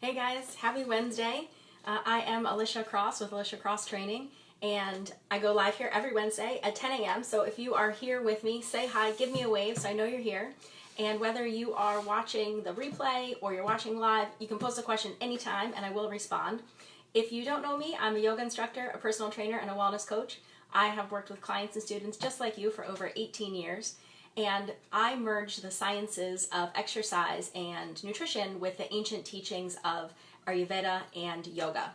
Hey guys, happy Wednesday. I am Alicia Cross with Alicia Cross Training, and I go live here every Wednesday at 10 a.m. So if you are here with me, say hi, give me a wave so I know you're here. And whether you are watching the replay or you're watching live, you can post a question anytime and I will respond. If you don't know me, I'm a yoga instructor, a personal trainer, and a wellness coach. I have worked with clients and students just like you for over 18 years. And I merge the sciences of exercise and nutrition with the ancient teachings of Ayurveda and yoga.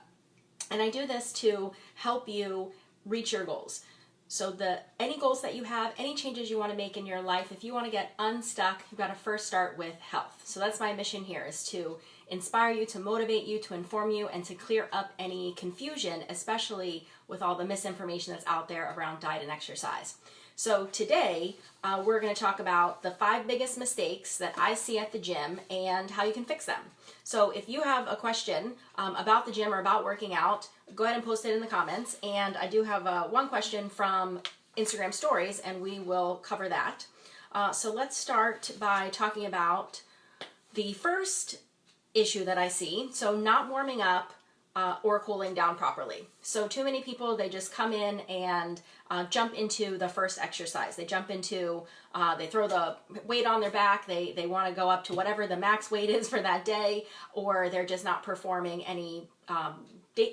And I do this to help you reach your goals. So any goals that you have, any changes you want to make in your life, if you want to get unstuck, you've got to first start with health. So that's my mission here, is to inspire you, to motivate you, to inform you, and to clear up any confusion, especially with all the misinformation that's out there around diet and exercise. So today, we're going to talk about the 5 biggest mistakes that I see at the gym and how you can fix them. So if you have a question about the gym or about working out, go ahead and post it in the comments. And I do have one question from Instagram stories, and we will cover that. So let's start by talking about the first issue that I see. So not warming up or cooling down properly. So too many people, they just come in and jump into the first exercise. They jump into, they throw the weight on their back, they want to go up to whatever the max weight is for that day, or they're just not performing any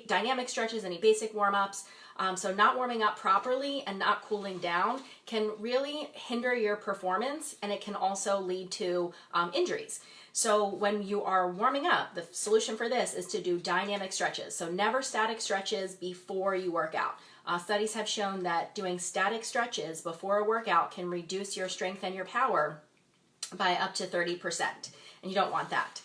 dynamic stretches, any basic warm-ups. So not warming up properly and not cooling down can really hinder your performance, and it can also lead to injuries. So when you are warming up, the solution for this is to do dynamic stretches. So never static stretches before you work out. Studies have shown that doing static stretches before a workout can reduce your strength and your power by up to 30%. And you don't want that.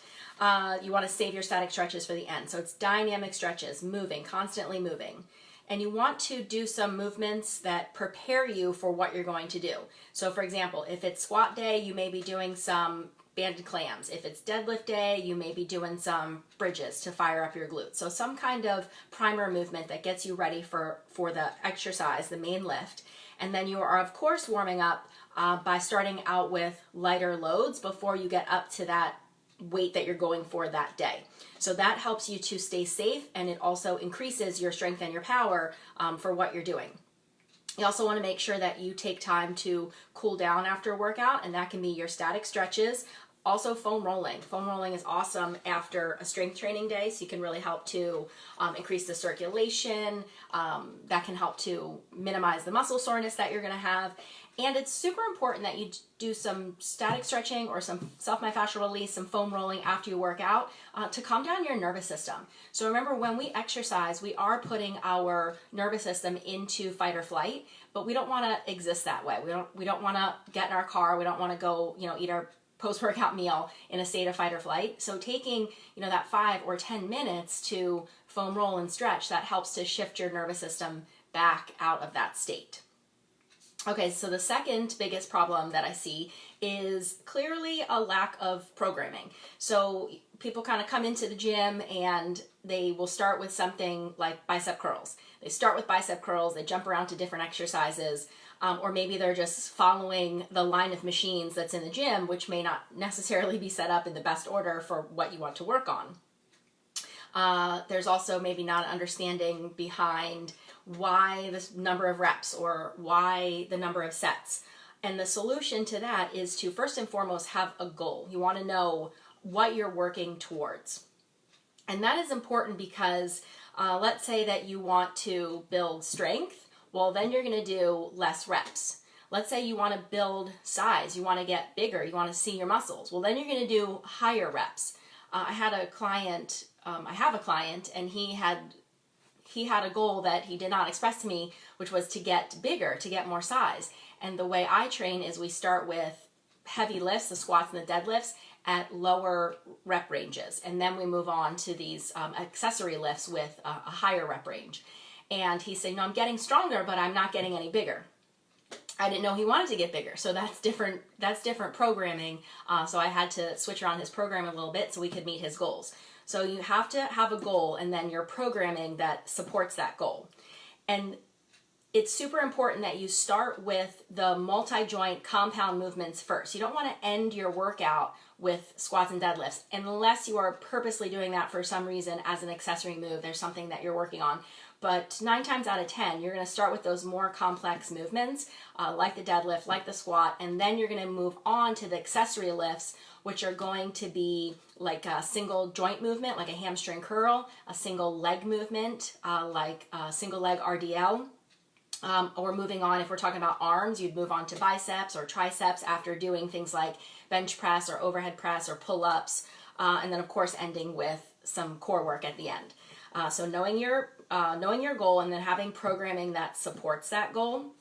You want to save your static stretches for the end. So it's dynamic stretches, moving, constantly moving. And you want to do some movements that prepare you for what you're going to do. So for example, if it's squat day, you may be doing some banded clams. If it's deadlift day, you may be doing some bridges to fire up your glutes. So some kind of primer movement that gets you ready for the exercise, the main lift. And then you are, of course, warming up by starting out with lighter loads before you get up to that weight that you're going for that day. So that helps you to stay safe, and it also increases your strength and your power for what you're doing. You also want to make sure that you take time to cool down after a workout, and that can be your static stretches. Also foam rolling. Foam rolling is awesome after a strength training day, so you can really help to increase the circulation. That can help to minimize the muscle soreness that you're going to have. And it's super important that you do some static stretching or some self-myofascial release, some foam rolling after you work out to calm down your nervous system. So remember, when we exercise, we are putting our nervous system into fight or flight, but we don't want to exist that way. We don't want to get in our car. We don't want to go, eat our post-workout meal in a state of fight or flight. So taking, that 5 or 10 minutes to foam roll and stretch, that helps to shift your nervous system back out of that state. Okay, so the second biggest problem that I see is clearly a lack of programming. So people kind of come into the gym and they will start with something like bicep curls. They start with bicep curls, they jump around to different exercises, or maybe they're just following the line of machines that's in the gym, which may not necessarily be set up in the best order for what you want to work on. There's also maybe not an understanding behind why this number of reps or why the number of sets. And the solution to that is to first and foremost have a goal. You want to know what you're working towards. And that is important because let's say that you want to build strength. Well, then you're going to do less reps. Let's say you want to build size, you want to get bigger, you want to see your muscles. Well, then you're going to do higher reps. I have a client, and he had a goal that he did not express to me, which was to get bigger, to get more size. And the way I train is we start with heavy lifts, the squats and the deadlifts, at lower rep ranges. And then we move on to these accessory lifts with a higher rep range. And he said, I'm getting stronger, but I'm not getting any bigger. I didn't know he wanted to get bigger, so that's different programming. So I had to switch around his program a little bit so we could meet his goals. So you have to have a goal, and then your programming that supports that goal. And it's super important that you start with the multi-joint compound movements first. You don't want to end your workout with squats and deadlifts unless you are purposely doing that for some reason as an accessory move. There's something that you're working on. But 9 times out of 10, you're going to start with those more complex movements, like the deadlift, like the squat, and then you're going to move on to the accessory lifts, which are going to be like a single joint movement, like a hamstring curl, a single leg movement, like a single leg RDL. Or moving on, if we're talking about arms, you'd move on to biceps or triceps after doing things like bench press or overhead press or pull-ups, and then of course ending with some core work at the end. So knowing your goal and then having programming that supports that goal.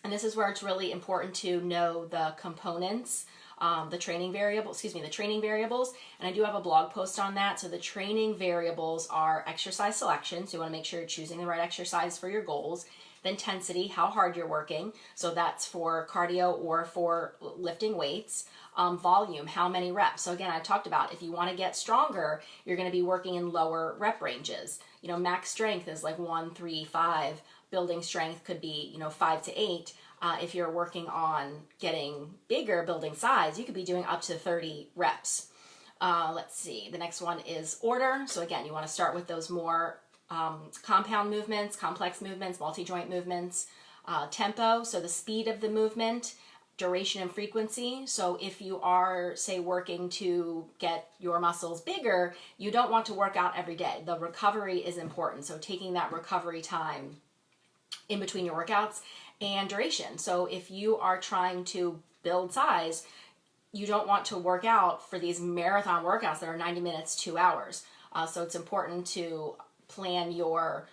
And this is where it's really important to know the components, the training variables. And I do have a blog post on that. So the training variables are exercise selection. So you want to make sure you're choosing the right exercise for your goals. The intensity, how hard you're working. So that's for cardio or for lifting weights. Volume, how many reps. So again, I talked about if you want to get stronger, you're going to be working in lower rep ranges. You know, max strength is like 1, 3, 5. Building strength could be, 5 to 8. If you're working on getting bigger, building size, you could be doing up to 30 reps. Let's see. The next one is order. So again, you want to start with those more compound movements, complex movements, multi-joint movements. Tempo, so the speed of the movement. Duration and frequency. So if you are, say, working to get your muscles bigger, you don't want to work out every day. The recovery is important. So taking that recovery time in between your workouts, and duration. So if you are trying to build size, you don't want to work out for these marathon workouts that are 90 minutes, 2 hours. So it's important to plan your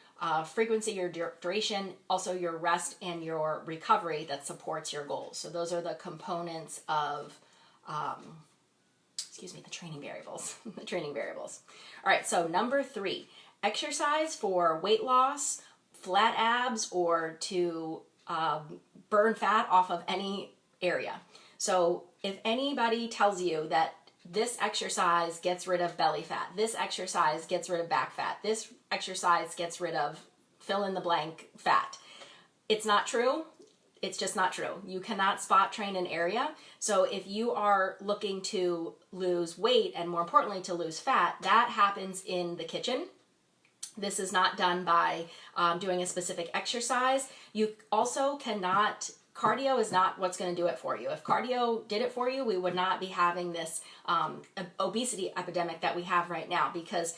frequency, your duration, also your rest and your recovery that supports your goals. So those are the components of, the training variables. The training variables. All right, so number 3, exercise for weight loss, flat abs, or to burn fat off of any area. So if anybody tells you that this exercise gets rid of belly fat, this exercise gets rid of back fat, this exercise gets rid of fill in the blank fat, it's not true. It's just not true. You cannot spot train an area. So if you are looking to lose weight and more importantly to lose fat, that happens in the kitchen. This is not done by doing a specific exercise. You also cannot, cardio is not what's going to do it for you. If cardio did it for you, we would not be having this obesity epidemic that we have right now, because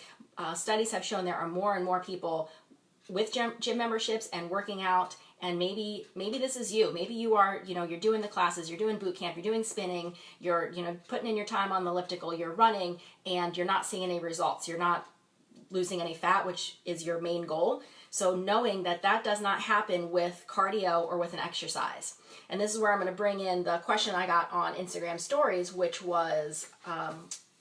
studies have shown there are more and more people with gym memberships and working out. And maybe this is you. Maybe you are, you're doing the classes, you're doing boot camp, you're doing spinning, you're, putting in your time on the elliptical, you're running, and you're not seeing any results. You're not losing any fat, which is your main goal. So knowing that that does not happen with cardio or with an exercise. And this is where I'm going to bring in the question I got on Instagram stories, which was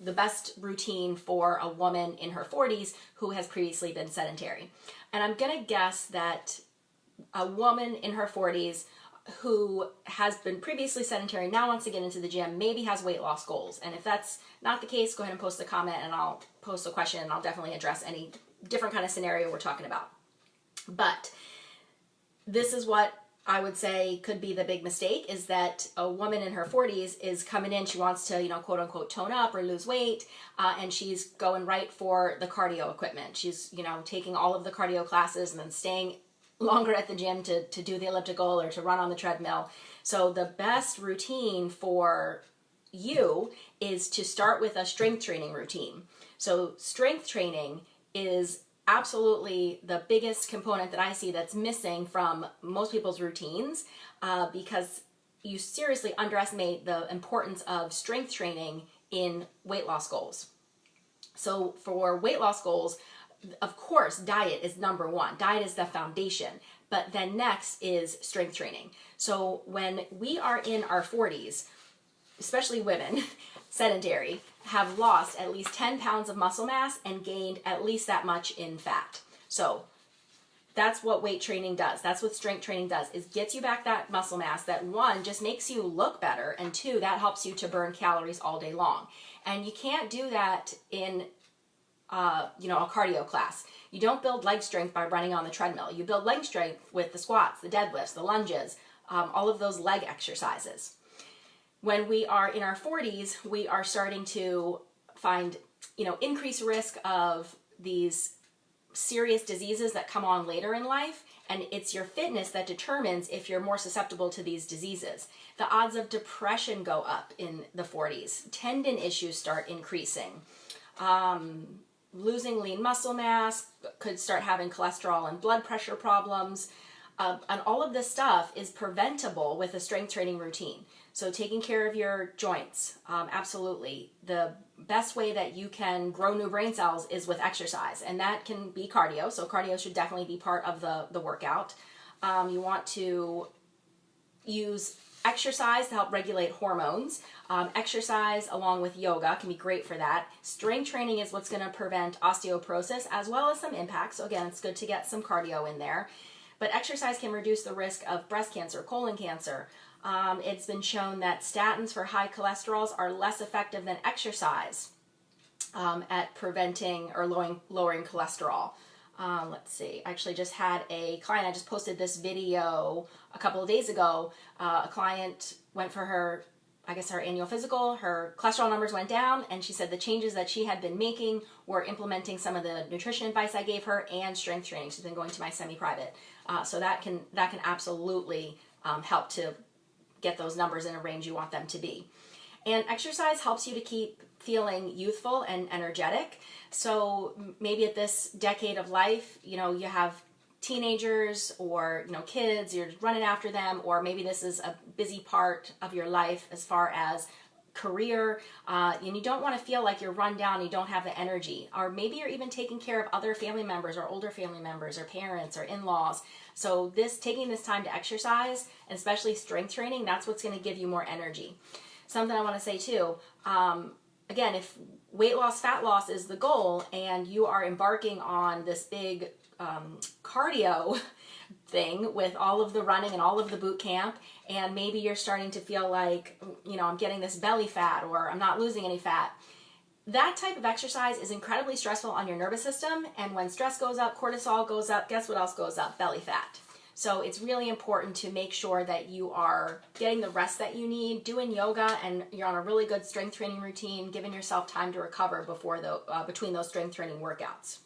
the best routine for a woman in her 40s who has previously been sedentary. And I'm going to guess that a woman in her 40s who has been previously sedentary now wants to get into the gym, maybe has weight loss goals. And if that's not the case, go ahead and post a comment and I'll post a question and I'll definitely address any different kind of scenario we're talking about. But this is what I would say could be the big mistake, is that a woman in her 40s is coming in, she wants to, quote unquote, tone up or lose weight, and she's going right for the cardio equipment. She's, taking all of the cardio classes and then staying longer at the gym to do the elliptical or to run on the treadmill. So the best routine for you is to start with a strength training routine. So strength training is absolutely the biggest component that I see that's missing from most people's routines, because you seriously underestimate the importance of strength training in weight loss goals. So for weight loss goals, of course, diet is number one. Diet is the foundation. But then next is strength training. So when we are in our 40s, especially women, sedentary, have lost at least 10 pounds of muscle mass and gained at least that much in fat. So that's what weight training does. That's what strength training does, is gets you back that muscle mass that, one, just makes you look better, and two, that helps you to burn calories all day long. And you can't do that in a cardio class. You don't build leg strength by running on the treadmill. You build leg strength with the squats, the deadlifts, the lunges, all of those leg exercises. When we are in our 40s, we are starting to find, increased risk of these serious diseases that come on later in life, and it's your fitness that determines if you're more susceptible to these diseases. The odds of depression go up in the 40s. Tendon issues start increasing. Losing lean muscle mass, could start having cholesterol and blood pressure problems. And all of this stuff is preventable with a strength training routine. So taking care of your joints, absolutely. The best way that you can grow new brain cells is with exercise, and that can be cardio. So cardio should definitely be part of the workout. You want to use exercise to help regulate hormones. Exercise along with yoga can be great for that. Strength training is what's going to prevent osteoporosis as well as some impacts. So again, it's good to get some cardio in there. But exercise can reduce the risk of breast cancer, colon cancer. It's been shown that statins for high cholesterols are less effective than exercise at preventing or lowering cholesterol. Let's see, I actually just had a client, I just posted this video a couple of days ago. A client went for her annual physical, her cholesterol numbers went down, and she said the changes that she had been making were implementing some of the nutrition advice I gave her and strength training. She's been going to my semi-private. So that can absolutely help to get those numbers in a range you want them to be. And exercise helps you to keep feeling youthful and energetic. So maybe at this decade of life, you have teenagers or kids, you're running after them, or maybe this is a busy part of your life as far as career, and you don't want to feel like you're run down, you don't have the energy, or maybe you're even taking care of other family members or older family members or parents or in-laws. So taking this time to exercise, and especially strength training, that's what's going to give you more energy. Something I want to say too, again, if weight loss, fat loss is the goal, and you are embarking on this big cardio thing with all of the running and all of the boot camp, and maybe you're starting to feel like, I'm getting this belly fat or I'm not losing any fat. That type of exercise is incredibly stressful on your nervous system, and when stress goes up, cortisol goes up, guess what else goes up? Belly fat. So it's really important to make sure that you are getting the rest that you need, doing yoga, and you're on a really good strength training routine, giving yourself time to recover between those strength training workouts.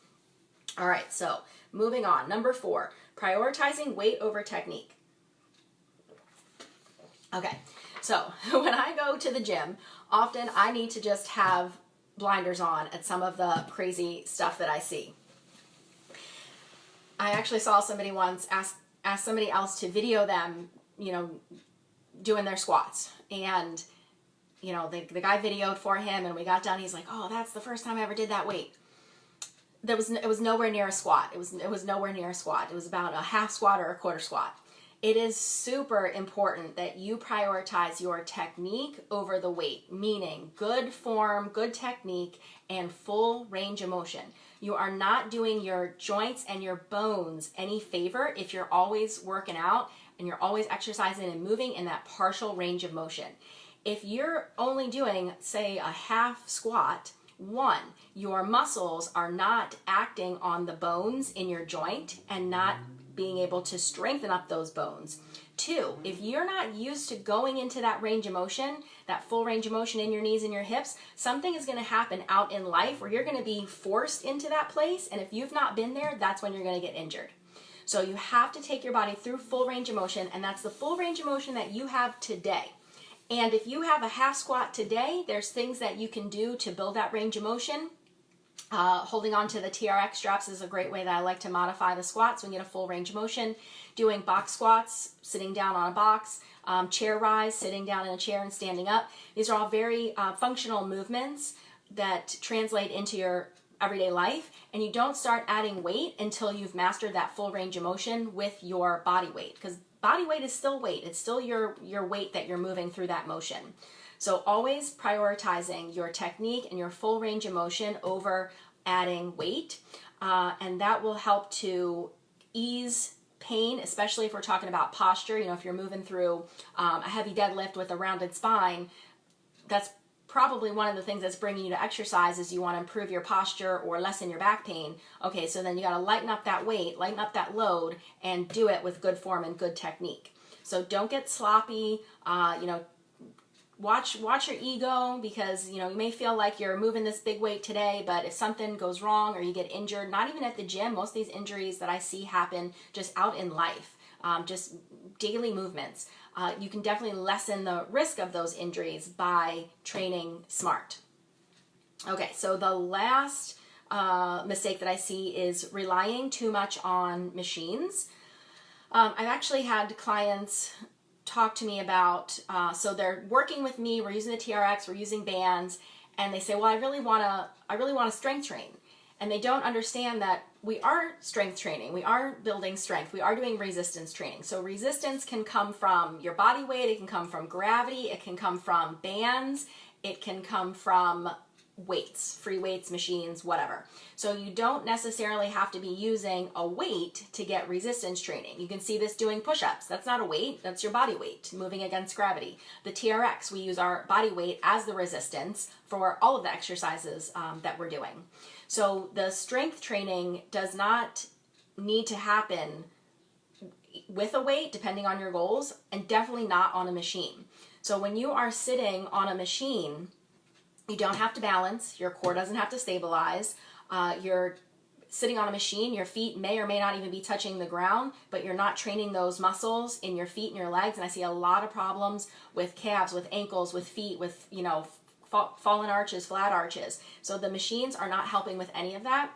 All right, so moving on. Number 4, prioritizing weight over technique. Okay, so when I go to the gym, often I need to just have blinders on at some of the crazy stuff that I see. I actually saw somebody once ask somebody else to video them, doing their squats. And, the guy videoed for him, and we got done. He's like, oh, that's the first time I ever did that weight. It was nowhere near a squat. It was nowhere near a squat. It was about a half squat or a quarter squat. It is super important that you prioritize your technique over the weight, meaning good form, good technique, and full range of motion. You are not doing your joints and your bones any favor if you're always working out and you're always exercising and moving in that partial range of motion. If you're only doing, say, a half squat, 1, your muscles are not acting on the bones in your joint and not being able to strengthen up those bones. 2, if you're not used to going into that range of motion, that full range of motion in your knees and your hips, something is going to happen out in life where you're going to be forced into that place, and if you've not been there, that's when you're going to get injured. So you have to take your body through full range of motion, and that's the full range of motion that you have today. And if you have a half squat today, there's things that you can do to build that range of motion. Holding on to the TRX straps is a great way that I like to modify the squats when you get a full range of motion. Doing box squats, sitting down on a box, chair rise, sitting down in a chair and standing up. These are all very functional movements that translate into your everyday life, and you don't start adding weight until you've mastered that full range of motion with your body weight, because body weight is still weight. It's still your weight that you're moving through that motion. So always prioritizing your technique and your full range of motion over adding weight, and that will help to ease pain, especially if we're talking about posture. If you're moving through a heavy deadlift with a rounded spine, that's probably one of the things that's bringing you to exercise is you want to improve your posture or lessen your back pain. Okay, so then you got to lighten up that weight, lighten up that load, and do it with good form and good technique. So don't get sloppy. Watch your ego, because you may feel like you're moving this big weight today, but if something goes wrong or you get injured, not even at the gym, most of these injuries that I see happen just out in life, just daily movements. You can definitely lessen the risk of those injuries by training smart. Okay, so the last mistake that I see is relying too much on machines. I've actually had clients talk to me about, so they're working with me, we're using the TRX, we're using bands, and they say, well, I really want to strength train. And they don't understand that we are strength training, we are building strength, we are doing resistance training. So resistance can come from your body weight, it can come from gravity, it can come from bands, it can come from weights, free weights, machines, whatever. So you don't necessarily have to be using a weight to get resistance training. You can see this doing push-ups. That's not a weight, that's your body weight moving against gravity. The TRX, we use our body weight as the resistance for all of the exercises that we're doing. So the strength training does not need to happen with a weight, depending on your goals, and definitely not on a machine. So when you are sitting on a machine, you don't have to balance, your core doesn't have to stabilize, you're sitting on a machine, your feet may or may not even be touching the ground, but you're not training those muscles in your feet and your legs, and I see a lot of problems with calves, with ankles, with feet, with, fallen arches, flat arches. So the machines are not helping with any of that,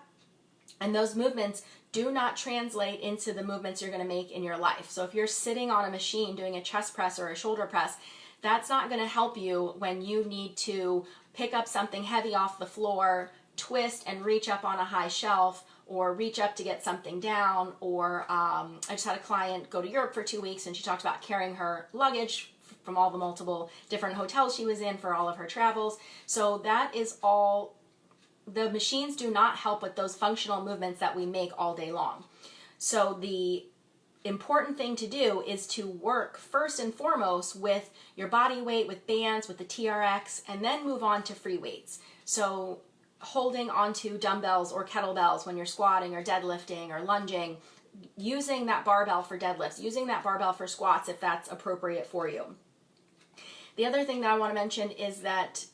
and those movements do not translate into the movements you're going to make in your life. So if you're sitting on a machine doing a chest press or a shoulder press, that's not going to help you when you need to pick up something heavy off the floor, twist and reach up on a high shelf, or reach up to get something down. Or I just had a client go to Europe for 2 weeks, and she talked about carrying her luggage from all the multiple different hotels she was in for all of her travels. So that is all, the machines do not help with those functional movements that we make all day long. So the important thing to do is to work first and foremost with your body weight, with bands, with the TRX, and then move on to free weights. So holding onto dumbbells or kettlebells when you're squatting or deadlifting or lunging, using that barbell for deadlifts, using that barbell for squats if that's appropriate for you. The other thing that I want to mention is that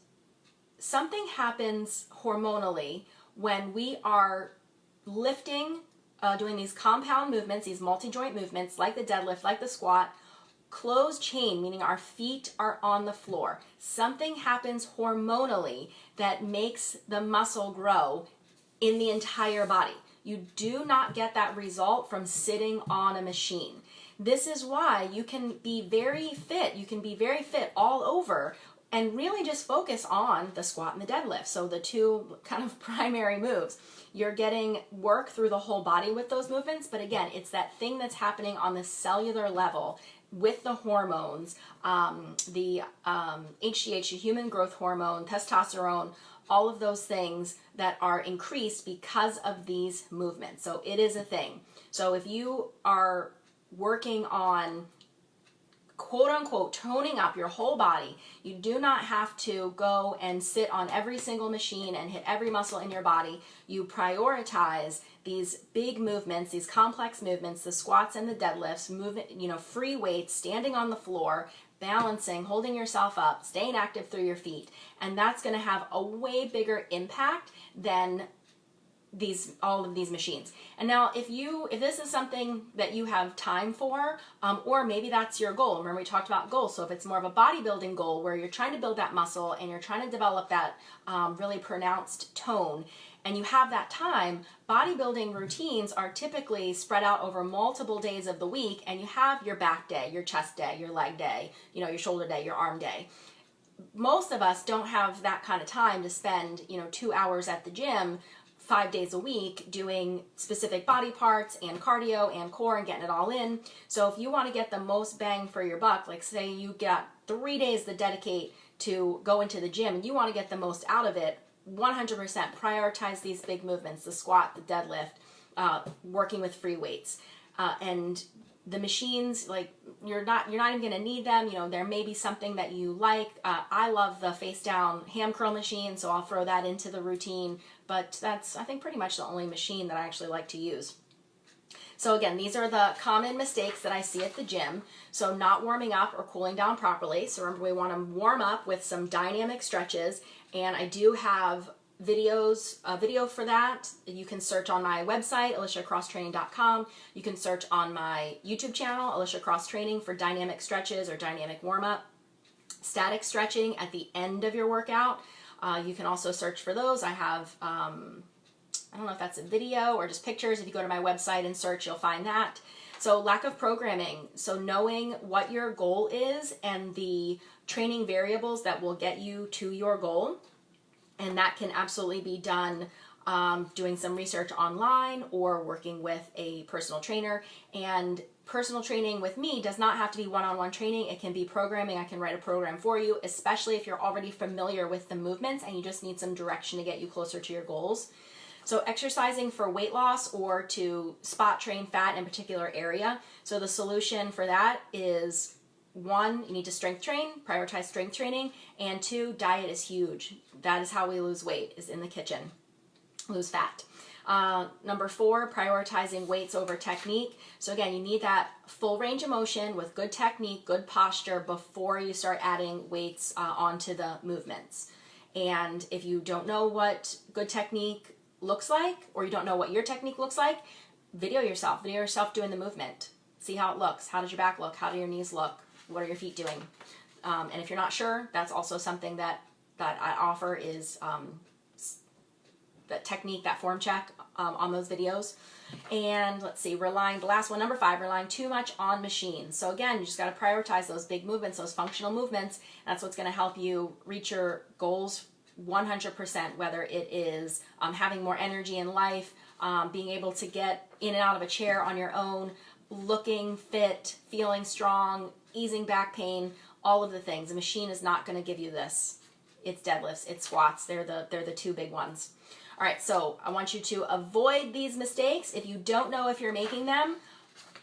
something happens hormonally when we are lifting, doing these compound movements, these multi-joint movements, like the deadlift, like the squat, closed chain, meaning our feet are on the floor. Something happens hormonally that makes the muscle grow in the entire body. You do not get that result from sitting on a machine. This is why you can be very fit. You can be very fit all over and really just focus on the squat and the deadlift. So the two kind of primary moves. You're getting work through the whole body with those movements, but again, it's that thing that's happening on the cellular level with the hormones, the HGH, the human growth hormone, testosterone, all of those things that are increased because of these movements. So it is a thing. So if you are working on quote unquote toning up your whole body, you do not have to go and sit on every single machine and hit every muscle in your body. You prioritize these big movements, these complex movements, the squats and the deadlifts, free weights, standing on the floor, balancing, holding yourself up, staying active through your feet, and that's going to have a way bigger impact than all of these machines. And now if this is something that you have time for, or maybe that's your goal. Remember we talked about goals. So if it's more of a bodybuilding goal where you're trying to build that muscle and you're trying to develop that really pronounced tone, and you have that time, bodybuilding routines are typically spread out over multiple days of the week, and you have your back day, your chest day, your leg day, your shoulder day, your arm day. Most of us don't have that kind of time to spend 2 hours at the gym 5 days a week doing specific body parts and cardio and core and getting it all in. So if you want to get the most bang for your buck, like say you got 3 days to dedicate to go into the gym and you want to get the most out of it, 100% prioritize these big movements, the squat, the deadlift, working with free weights. And the machines, like you're not even going to need them. You know, there may be something that you like. I love the face down ham curl machine, so I'll throw that into the routine, but that's, I think, pretty much the only machine that I actually like to use. So again, these are the common mistakes that I see at the gym. So not warming up or cooling down properly. So remember, we want to warm up with some dynamic stretches, and I do have a video for that. You can search on my website, aliciacrosstraining.com. You can search on my YouTube channel, Alicia Cross Training, for dynamic stretches or dynamic warm-up. Static stretching at the end of your workout. You can also search for those. I have, I don't know if that's a video or just pictures. If you go to my website and search, you'll find that. So lack of programming. So knowing what your goal is and the training variables that will get you to your goal. And that can absolutely be done doing some research online or working with a personal trainer. And personal training with me does not have to be one-on-one training. It can be programming. I can write a program for you, especially if you're already familiar with the movements and you just need some direction to get you closer to your goals. So exercising for weight loss or to spot train fat in a particular area. So the solution for that is, 1, you need to strength train, prioritize strength training, and 2, diet is huge. That is how we lose weight, is in the kitchen, lose fat. Number 4, prioritizing weights over technique. So again, you need that full range of motion with good technique, good posture before you start adding weights onto the movements. And if you don't know what good technique looks like, or you don't know what your technique looks like, video yourself doing the movement. See how it looks. How does your back look? How do your knees look? What are your feet doing? And if you're not sure, that's also something that I offer, is that technique, that form check on those videos. And let's see, the last one, number 5, relying too much on machines. So again, you just got to prioritize those big movements, those functional movements. That's what's going to help you reach your goals 100%, whether it is having more energy in life, being able to get in and out of a chair on your own, looking fit, feeling strong, easing back pain, all of the things. A machine is not going to give you this. It's deadlifts, it's squats. They're the 2 big ones. All right, so I want you to avoid these mistakes. If you don't know if you're making them,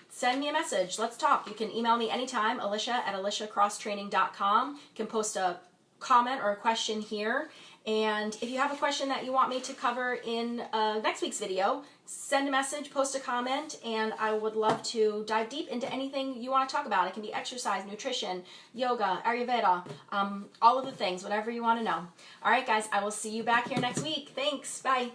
send me a message. Let's talk. You can email me anytime, alicia@aliciacrosstraining.com. You can post a comment or a question here. And if you have a question that you want me to cover in next week's video, send a message, post a comment, and I would love to dive deep into anything you want to talk about. It can be exercise, nutrition, yoga, Ayurveda, all of the things, whatever you want to know. All right, guys, I will see you back here next week. Thanks. Bye.